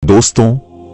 दोस्तों,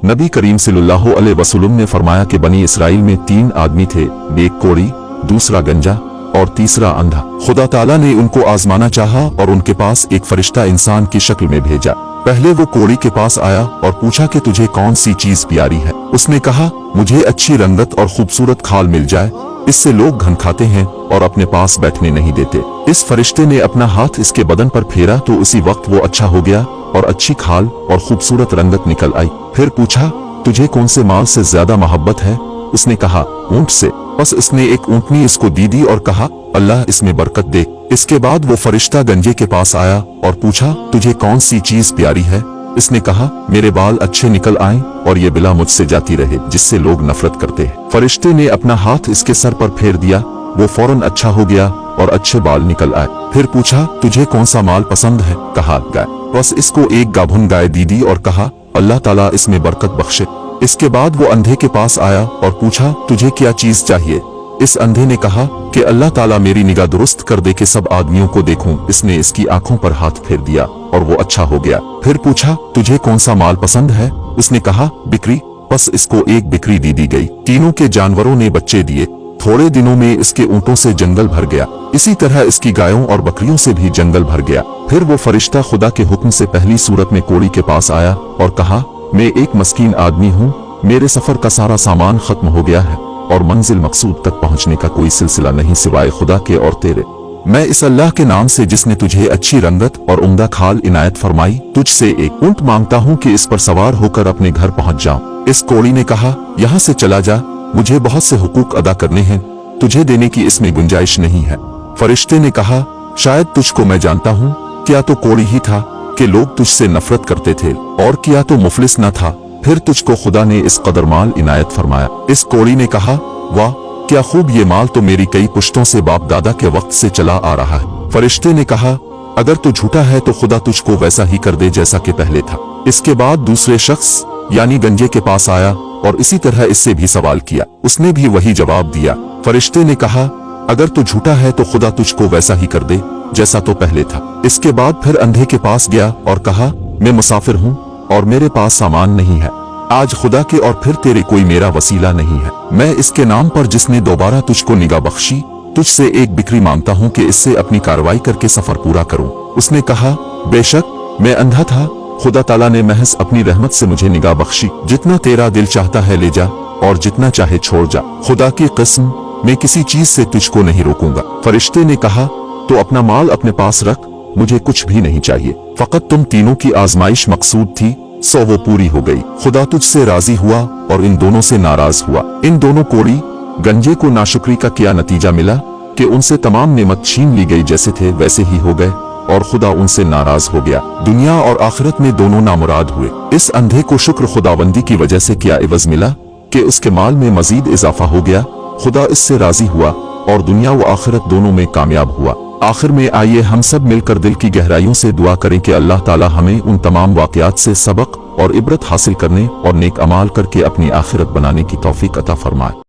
नबी करीम सल्लल्लाहु अलैहि वसल्लम ने फरमाया कि बनी इसराइल में 3 आदमी थे, एक कोढ़ी, दूसरा गंजा और तीसरा अंधा। खुदा ताला ने उनको आजमाना चाहा और उनके पास एक फरिश्ता इंसान की शक्ल में भेजा। पहले वो कोढ़ी के पास आया और पूछा कि तुझे कौन सी चीज प्यारी है। उसने कहा, मुझे अच्छी रंगत और खूबसूरत खाल मिल जाए, इससे लोग घन खाते हैं और अपने पास बैठने नहीं देते। इस फरिश्ते ने अपना हाथ इसके बदन पर फेरा तो उसी वक्त वो अच्छा हो गया और अच्छी खाल और खूबसूरत रंगत निकल आई। फिर पूछा, तुझे कौन से माल से ज्यादा मोहब्बत है? उसने कहा, ऊंट से। बस इसने एक ऊंटनी इसको दे दी और कहा, अल्लाह इसमें बरकत दे। इसके बाद वो फरिश्ता गंजे के पास आया और पूछा, तुझे कौन सी चीज प्यारी है? इसने कहा, मेरे बाल अच्छे निकल आए और ये बिला मुझसे जाती रहे जिससे लोग नफरत करते हैं। फरिश्ते ने अपना हाथ इसके सर पर फेर दिया, वो फौरन अच्छा हो गया और अच्छे बाल निकल आए। फिर पूछा, तुझे कौन सा माल पसंद है? कहा, गाय। बस इसको एक गाभुन गाय दी दी और कहा, अल्लाह ताला इसमें बरकत बख्शे। इसके बाद वो अंधे के पास आया और पूछा, तुझे क्या चीज चाहिए? इस अंधे ने कहा कि अल्लाह ताला मेरी निगाह दुरुस्त कर दे कि सब आदमियों को देखूं। इसने इसकी आंखों पर हाथ फेर दिया और वो अच्छा हो गया। फिर पूछा, तुझे कौन सा माल पसंद है? उसने कहा, बिक्री। बस इसको एक बिक्री दी गई। तीनों के जानवरों ने बच्चे दिए। थोड़े दिनों में इसके ऊंटों से जंगल भर गया। इसी तरह इसकी गायों और बकरियों से भी जंगल भर गया। फिर वो फरिश्ता खुदा के हुक्म से पहली सूरत में कोढ़ी के पास आया और कहा, मैं एक मस्कीन आदमी हूँ, मेरे सफर का सारा सामान खत्म हो गया है और मंजिल मकसूद तक पहुंचने का कोई सिलसिला नहीं सिवाय खुदा के और तेरे। मैं इस अल्लाह के नाम से जिसने तुझे अच्छी रंगत और उम्दा खाल इनायत फरमाई, तुझसे एक ऊंट मांगता हूँ कि इस पर सवार होकर अपने घर पहुंच जाऊं। इस कोढ़ी ने कहा, यहाँ से चला जा, मुझे बहुत से हुकूक अदा करने हैं, तुझे देने की इसमें गुंजाइश नहीं है। फरिश्ते ने कहा, शायद तुझको मैं जानता हूँ, क्या तो कोढ़ी ही था कि लोग तुझसे नफरत करते थे, और क्या तो मुफलिस न था, फिर तुझको खुदा ने इस कदर माल इनायत फरमाया। इस कोढ़ी ने कहा, वाह क्या खूब, ये माल तो मेरी कई पुश्तों से बाप दादा के वक्त से चला आ रहा है। फरिश्ते ने कहा, अगर तू झूठा है तो खुदा तुझको वैसा ही कर दे जैसा कि पहले था। इसके बाद दूसरे शख्स यानी गंजे के पास आया और इसी तरह इससे भी सवाल किया। उसने भी वही जवाब दिया। फरिश्ते ने कहा, अगर तू झूठा है तो खुदा तुझको वैसा ही कर दे जैसा तो पहले था। इसके बाद फिर अंधे के पास गया और कहा, मैं मुसाफिर हूँ और मेरे पास सामान नहीं है। आज खुदा के और फिर तेरे कोई मेरा वसीला नहीं है। मैं इसके नाम पर जिसने दोबारा तुझको निगाह बख्शी, तुझसे एक बिक्री मांगता हूँ कि इससे अपनी कार्रवाई करके सफर पूरा करूँ। उसने कहा, बेशक मैं अंधा था, खुदा ताला ने महज अपनी रहमत से मुझे निगाह बख्शी। जितना तेरा दिल चाहता है ले जा और जितना चाहे छोड़ जा। खुदा की कसम, मैं किसी चीज से तुझको नहीं रोकूंगा। फरिश्ते ने कहा, तो अपना माल अपने पास रख, मुझे कुछ भी नहीं चाहिए, फकत तुम तीनों की आजमाइश मकसूद थी, सो वो पूरी हो गई। खुदा तुझसे राजी हुआ और इन दोनों से नाराज हुआ। इन दोनों कोढ़ी गंजे को नाशुक्री का क्या नतीजा मिला कि उनसे तमाम नेमत छीन ली गई, जैसे थे वैसे ही हो गए और खुदा उनसे नाराज हो गया। दुनिया और आखिरत में दोनों नामुराद हुए। इस अंधे को शुक्र खुदाबंदी की वजह से क्या इवज मिला कि उसके माल में मजीद इजाफा हो गया। खुदा इससे राजी हुआ और दुनिया व आखिरत दोनों में कामयाब हुआ। आखिर में आइए हम सब मिलकर दिल की गहराइयों से दुआ करें कि अल्लाह ताला हमें उन तमाम वाक़यात से सबक और इबरत हासिल करने और नेक अमाल करके अपनी आखिरत बनाने की तौफीक अता फरमाए।